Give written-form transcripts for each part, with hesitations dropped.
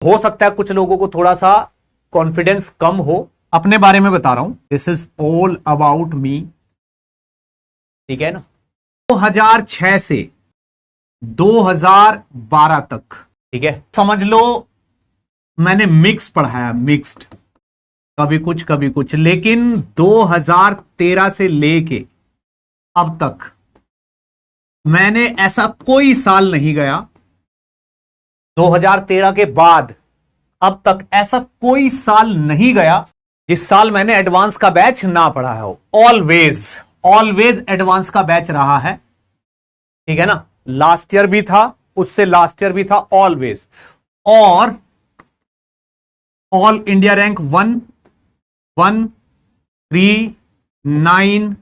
हो सकता है कुछ लोगों को थोड़ा सा कॉन्फिडेंस कम हो, अपने बारे में बता रहा हूं, this is all about me, ठीक है ना। 2006 से 2012 तक, ठीक है, समझ लो मैंने मिक्स पढ़ाया, मिक्स्ड, कभी कुछ, लेकिन 2013 से लेके अब तक मैंने ऐसा कोई साल नहीं गया, 2013 के बाद अब तक ऐसा कोई साल नहीं गया जिस साल मैंने एडवांस का बैच ना पढ़ाया हो। ऑलवेज एडवांस का बैच रहा है, ठीक है ना। लास्ट ईयर भी था, उससे लास्ट ईयर भी था, ऑलवेज। और ऑल इंडिया रैंक 1, 1, 3, 9,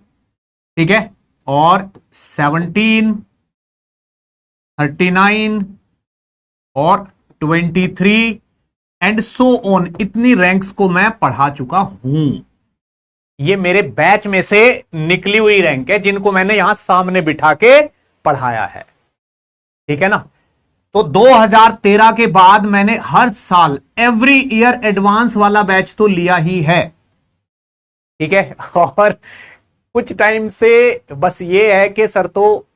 ठीक है, और 17, 39 और 23 एंड सो ऑन, इतनी रैंक्स को मैं पढ़ा चुका हूं। ये मेरे बैच में से निकली हुई रैंक है जिनको मैंने यहां सामने बिठा के पढ़ाया है, ठीक है ना। तो 2013 के बाद मैंने हर साल एवरी ईयर एडवांस वाला बैच तो लिया ही है, ठीक है। और कुछ टाइम से बस ये है कि सर तो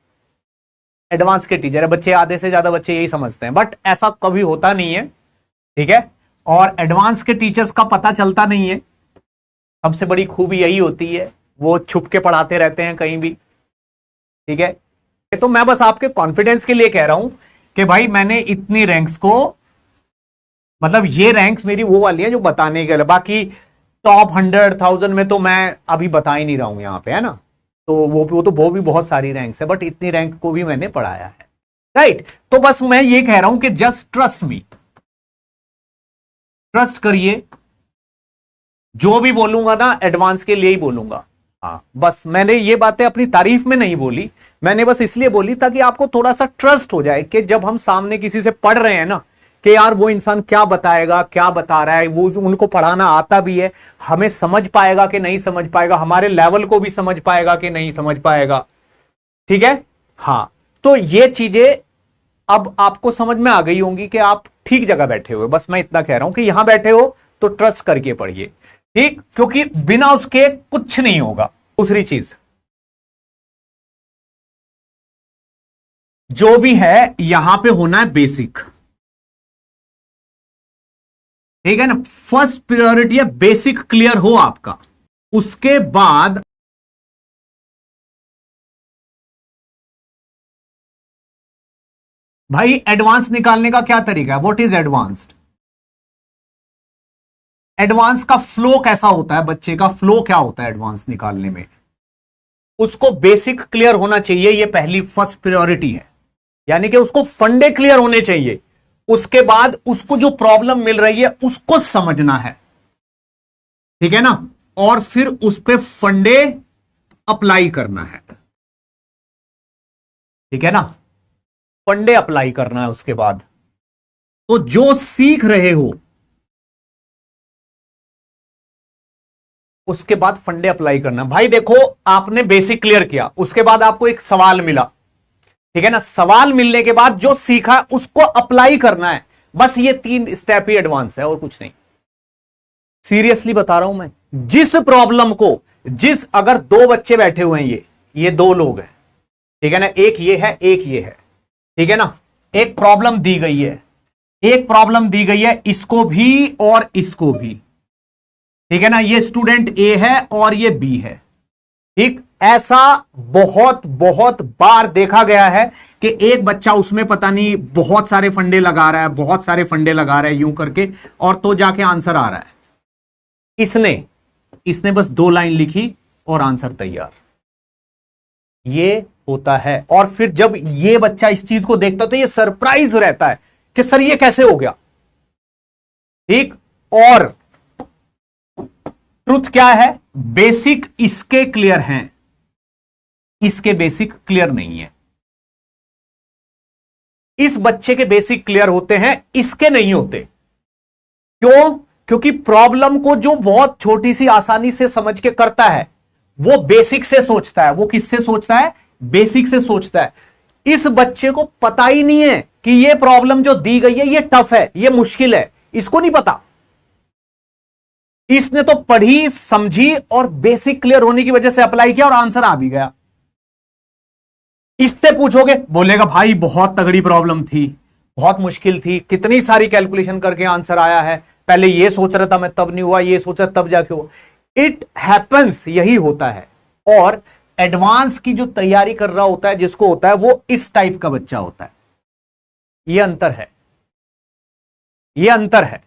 एडवांस के टीचर है, बच्चे आधे से ज्यादा बच्चे यही समझते हैं, बट ऐसा कभी होता नहीं है, ठीक है। और एडवांस के टीचर्स का पता चलता नहीं है, सबसे बड़ी खूबी यही होती है, वो छुप के पढ़ाते रहते हैं कहीं भी, ठीक है। तो मैं बस आपके कॉन्फिडेंस के लिए कह रहा हूं कि भाई मैंने इतनी रैंक्स को, मतलब ये रैंक्स मेरी वो वाली है जो बताने के लिए, बाकी टॉप 100,000 में तो मैं अभी बता ही नहीं रहा हूं यहां पे, है ना। तो वो भी बहुत सारी रैंक्स है, बट इतनी रैंक को भी मैंने पढ़ाया है, राइट। तो बस मैं ये कह रहा हूं कि जस्ट ट्रस्ट मी, ट्रस्ट करिए, जो भी बोलूंगा ना एडवांस के लिए ही बोलूंगा। हाँ, बस मैंने ये बातें अपनी तारीफ में नहीं बोली, मैंने बस इसलिए बोली ताकि आपको थोड़ा सा ट्रस्ट हो जाए कि जब हम सामने किसी से पढ़ रहे हैं ना, कि यार वो इंसान क्या बताएगा, क्या बता रहा है, वो उनको पढ़ाना आता भी है, हमें समझ पाएगा कि नहीं समझ पाएगा, हमारे लेवल को भी समझ पाएगा कि नहीं समझ पाएगा, ठीक है। हाँ, तो ये चीजें अब आपको समझ में आ गई होंगी कि आप ठीक जगह बैठे हुए। बस मैं इतना कह रहा हूं कि यहां बैठे हो तो ट्रस्ट करके पढ़िए, ठीक, क्योंकि बिना उसके कुछ नहीं होगा। दूसरी चीज जो भी है यहां पे होना है बेसिक, ठीक है ना। फर्स्ट प्रायोरिटी है बेसिक क्लियर हो आपका, उसके बाद भाई एडवांस निकालने का क्या तरीका है, व्हाट इज एडवांस्ड, एडवांस का फ्लो कैसा होता है, बच्चे का फ्लो क्या होता है एडवांस निकालने में, उसको बेसिक क्लियर होना चाहिए, ये पहली फर्स्ट प्रायोरिटी है, यानी कि उसको फंडे क्लियर होने चाहिए। उसके बाद उसको जो प्रॉब्लम मिल रही है उसको समझना है, ठीक है ना, और फिर उस पे फंडे अप्लाई करना है, ठीक है ना, फंडे अप्लाई करना है उसके बाद। तो जो सीख रहे हो उसके बाद फंडे अप्लाई करना। भाई देखो, आपने बेसिक क्लियर किया, उसके बाद आपको एक सवाल मिला, ठीक है ना, सवाल मिलने के बाद जो सीखा उसको अप्लाई करना है, बस ये 3 स्टेप ही एडवांस है और कुछ नहीं। सीरियसली बता रहा हूं मैं, जिस प्रॉब्लम को, अगर 2 बच्चे बैठे हुए हैं, ये 2 लोग हैं, ठीक है ना, एक ये है एक ये है, ठीक है ना, एक प्रॉब्लम दी गई है, इसको भी और इसको भी, ठीक है ना, ये स्टूडेंट ए है और ये बी है, ठीक। ऐसा बहुत बहुत बार देखा गया है कि एक बच्चा उसमें पता नहीं बहुत सारे फंडे लगा रहा है यूं करके, और तो जाके आंसर आ रहा है। इसने बस 2 लाइन लिखी और आंसर तैयार, ये होता है। और फिर जब ये बच्चा इस चीज को देखता तो ये सरप्राइज रहता है कि सर ये कैसे हो गया, ठीक। और ट्रुथ क्या है, बेसिक इसके क्लियर हैं, इसके बेसिक क्लियर नहीं है। इस बच्चे के बेसिक क्लियर होते हैं, इसके नहीं होते। क्यों? क्योंकि प्रॉब्लम को जो बहुत छोटी सी आसानी से समझ के करता है वो बेसिक से सोचता है। वो किससे सोचता है? बेसिक से सोचता है। इस बच्चे को पता ही नहीं है कि ये प्रॉब्लम जो दी गई है ये टफ है, ये मुश्किल है, इसको नहीं पता। इसने तो पढ़ी समझी और बेसिक क्लियर होने की वजह से अप्लाई किया और आंसर आ भी गया। इससे पूछोगे, बोलेगा भाई बहुत तगड़ी प्रॉब्लम थी, बहुत मुश्किल थी, कितनी सारी कैलकुलेशन करके आंसर आया है, पहले ये सोच रहा था मैं तब नहीं हुआ, ये सोचा तब जाके हुआ। इट हैपन्स, यही होता है। और एडवांस की जो तैयारी कर रहा होता है, जिसको होता है, वो इस टाइप का बच्चा होता है। ये अंतर है, ये अंतर है।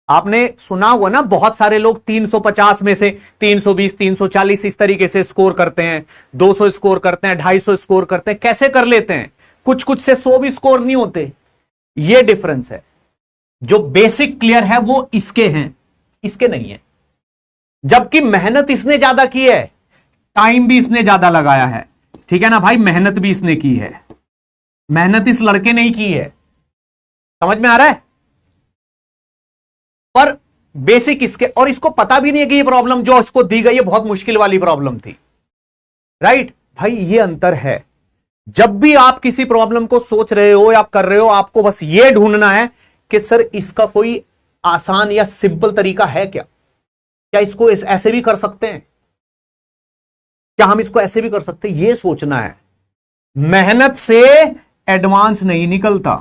आपने सुना होगा ना, बहुत सारे लोग 350 में से 320 340 इस तरीके से स्कोर करते हैं, 200 स्कोर करते हैं, 250 स्कोर करते हैं। कैसे कर लेते हैं? कुछ कुछ से 100 भी स्कोर नहीं होते। ये डिफरेंस है। जो बेसिक क्लियर है वो इसके हैं, इसके नहीं है। जबकि मेहनत इसने ज्यादा की है, टाइम भी इसने ज्यादा लगाया है, ठीक है ना भाई, मेहनत भी इसने की है, मेहनत इस लड़के ने ही की है। समझ में आ रहा है? पर बेसिक इसके, और इसको पता भी नहीं है कि ये प्रॉब्लम जो इसको दी गई है बहुत मुश्किल वाली प्रॉब्लम थी। राइट भाई, ये अंतर है। जब भी आप किसी प्रॉब्लम को सोच रहे हो या कर रहे हो, आपको बस ये ढूंढना है कि सर इसका कोई आसान या सिंपल तरीका है क्या? क्या इसको ऐसे भी कर सकते हैं? क्या हम इसको ऐसे भी कर सकते हैं? ये सोचना है। मेहनत से एडवांस नहीं निकलता।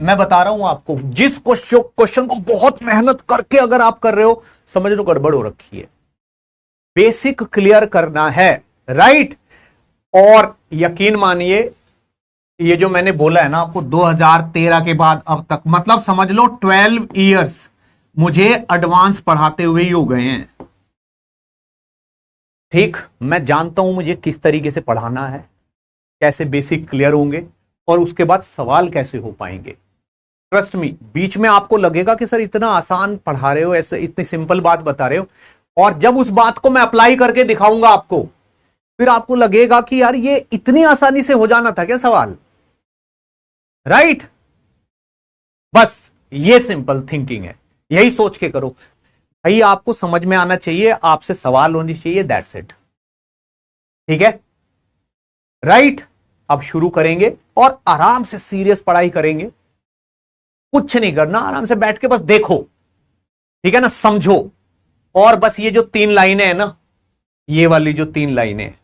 मैं बता रहा हूं आपको, जिस क्वेश्चन को बहुत मेहनत करके अगर आप कर रहे हो, समझ लो गड़बड़ हो रखी है। बेसिक क्लियर करना है, राइट। और यकीन मानिए, ये जो मैंने बोला है ना आपको, 2013 के बाद अब तक, मतलब समझ लो 12 इयर्स मुझे एडवांस पढ़ाते हुए ही हो गए हैं। ठीक, मैं जानता हूं मुझे किस तरीके से पढ़ाना है, कैसे बेसिक क्लियर होंगे और उसके बाद सवाल कैसे हो पाएंगे। ट्रस्ट मी, बीच में आपको लगेगा कि सर इतना आसान पढ़ा रहे हो, ऐसे इतनी सिंपल बात बता रहे हो, और जब उस बात को मैं अप्लाई करके दिखाऊंगा आपको, फिर आपको लगेगा कि यार ये इतनी आसानी से हो जाना था क्या सवाल? राइट? बस ये सिंपल थिंकिंग है, यही सोच के करो भाई। आपको समझ में आना चाहिए, आपसे सवाल होनी चाहिए, दैट्स इट। ठीक है, राइट। अब शुरू करेंगे और आराम से सीरियस पढ़ाई करेंगे। कुछ नहीं करना, आराम से बैठ के बस देखो, ठीक है ना, समझो। और बस ये जो 3 लाइनें हैं ना, ये वाली जो 3 लाइनें,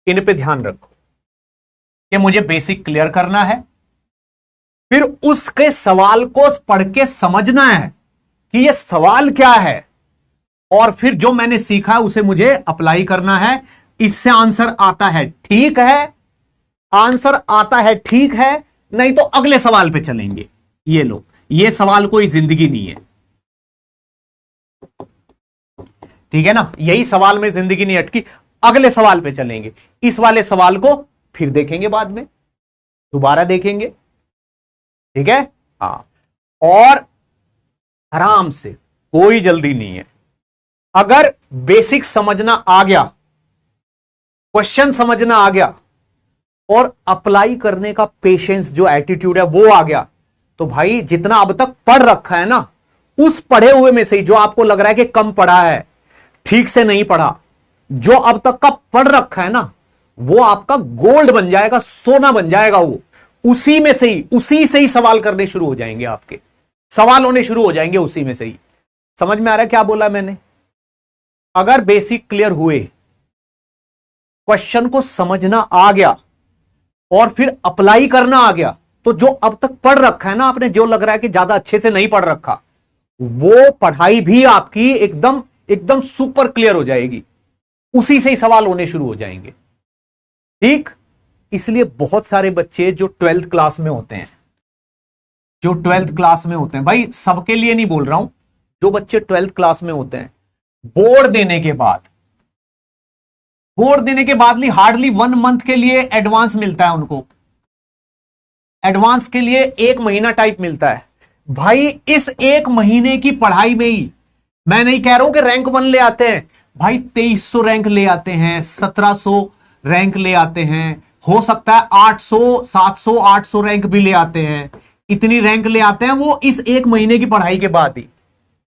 इन पे ध्यान रखो कि मुझे बेसिक क्लियर करना है, फिर उसके सवाल को पढ़ के समझना है कि ये सवाल क्या है, और फिर जो मैंने सीखा है उसे मुझे अप्लाई करना है। इससे आंसर आता है, ठीक है, आंसर आता है, ठीक है, नहीं तो अगले सवाल पे चलेंगे। ये लो, ये सवाल कोई जिंदगी नहीं है, ठीक है ना, यही सवाल में जिंदगी नहीं अटकी, अगले सवाल पे चलेंगे। इस वाले सवाल को फिर देखेंगे, बाद में दोबारा देखेंगे, ठीक है। हाँ, और आराम से, कोई जल्दी नहीं है। अगर बेसिक समझना आ गया, क्वेश्चन समझना आ गया, और अप्लाई करने का पेशेंस, जो एटीट्यूड है वो आ गया, तो भाई जितना अब तक पढ़ रखा है ना, उस पढ़े हुए में से ही जो आपको लग रहा है कि कम पढ़ा है, ठीक से नहीं पढ़ा, जो अब तक का पढ़ रखा है ना, वो आपका गोल्ड बन जाएगा, सोना बन जाएगा। वो उसी में से ही, उसी से ही सवाल करने शुरू हो जाएंगे, आपके सवाल होने शुरू हो जाएंगे उसी में से ही। समझ में आ रहा है क्या बोला मैंने? अगर बेसिक क्लियर हुए, क्वेश्चन को समझना आ गया और फिर अप्लाई करना आ गया, तो जो अब तक पढ़ रखा है ना आपने, जो लग रहा है कि ज्यादा अच्छे से नहीं पढ़ रखा, वो पढ़ाई भी आपकी एकदम एकदम सुपर क्लियर हो जाएगी, उसी से ही सवाल होने शुरू हो जाएंगे। ठीक, इसलिए बहुत सारे बच्चे जो 12th क्लास में होते हैं, जो 12th क्लास में होते हैं, भाई सबके लिए नहीं बोल रहा हूं, जो बच्चे 12th क्लास में होते हैं, बोर्ड देने के बाद, बोर्ड देने के बाद हार्डली 1 मंथ के लिए एडवांस मिलता है उनको, एडवांस के लिए 1 महीना टाइप मिलता है। भाई इस 1 महीने की पढ़ाई में ही, मैं नहीं कह रहा हूं कि रैंक 1 ले आते हैं, भाई 2300 रैंक ले आते हैं, 1700 रैंक ले आते हैं, हो सकता है 800 700 800 रैंक भी ले आते हैं। इतनी रैंक ले आते हैं वो इस 1 महीने की पढ़ाई के बाद ही।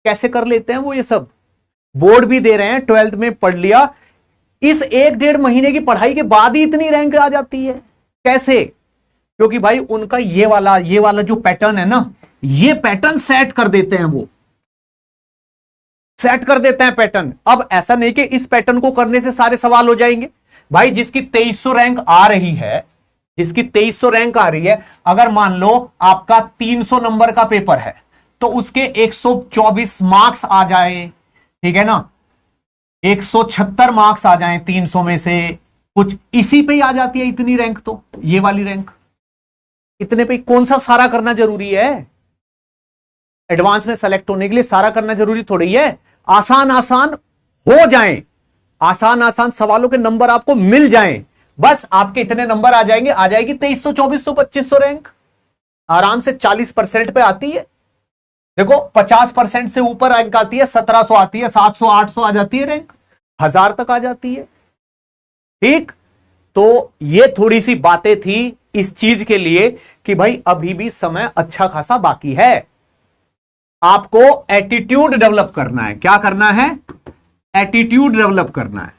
कैसे कर लेते हैं वो? ये सब बोर्ड भी दे रहे हैं, 12th में पढ़ लिया, इस 1-1.5 महीने की पढ़ाई के बाद ही इतनी रैंक आ जाती है। कैसे? क्योंकि भाई उनका ये वाला जो पैटर्न है ना, ये पैटर्न सेट कर देते हैं, वो सेट कर देते हैं पैटर्न। अब ऐसा नहीं कि इस पैटर्न को करने से सारे सवाल हो जाएंगे भाई। जिसकी 2300 रैंक आ रही है, जिसकी 2300 रैंक आ रही है, अगर मान लो आपका 300 नंबर का पेपर है तो उसके 124 मार्क्स आ जाए, ठीक है ना, 176 मार्क्स आ जाएं 300 में से, कुछ इसी पे ही आ जाती है इतनी रैंक। तो ये वाली रैंक इतने पे कौन सा सारा करना जरूरी है? एडवांस में सेलेक्ट होने के लिए सारा करना जरूरी थोड़ी है। आसान आसान हो जाएं, आसान आसान सवालों के नंबर आपको मिल जाएं, बस आपके इतने नंबर आ जाएंगे, आ जाएगी 2300, 2400, 2500 रैंक आराम से 40% पे आती है। देखो 50% से ऊपर रैंक आती है, 1700 आती है, 700, 800 आ जाती है रैंक, 1000 तक आ जाती है। ठीक, तो ये थोड़ी सी बातें थी इस चीज के लिए कि भाई अभी भी समय अच्छा खासा बाकी है। आपको एटीट्यूड डेवलप करना है। क्या करना है? एटीट्यूड डेवलप करना है,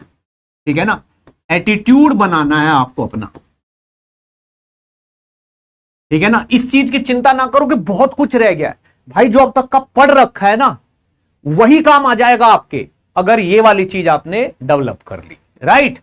ठीक है ना, एटीट्यूड बनाना है आपको अपना, ठीक है ना। इस चीज की चिंता ना करो कि बहुत कुछ रह गया है भाई, जो अब तक का पढ़ रखा है ना वही काम आ जाएगा आपके, अगर ये वाली चीज आपने डेवलप कर ली, राइट।